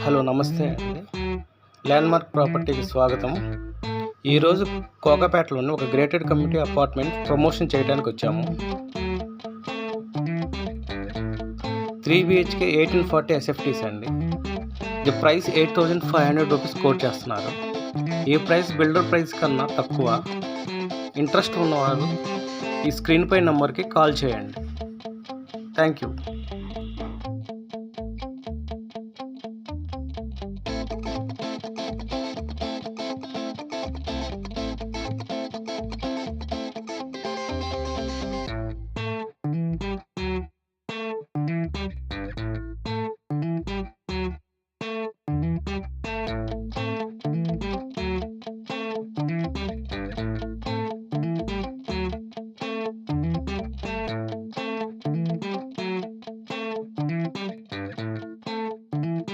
Hello నమస్తే అండి. Landmark ప్రాపర్టీకి స్వాగతం. ఈరోజు కోకాపేటలోని ఒక గ్రేటెడ్ కమ్యూనిటీ అపార్ట్మెంట్ ప్రమోషన్ చేయడానికి వచ్చాము. 3 BHK 1840 SFTs అండి. ఈ ప్రైస్ 8,500 రూపీస్ కోట్ చేస్తున్నారు. ఈ ప్రైస్ బిల్డర్ ప్రైస్ కన్నా తక్కువ. ఇంట్రెస్ట్ ఉన్నవారు ఈ స్క్రీన్పై నెంబర్కి కాల్ చేయండి. Thank you.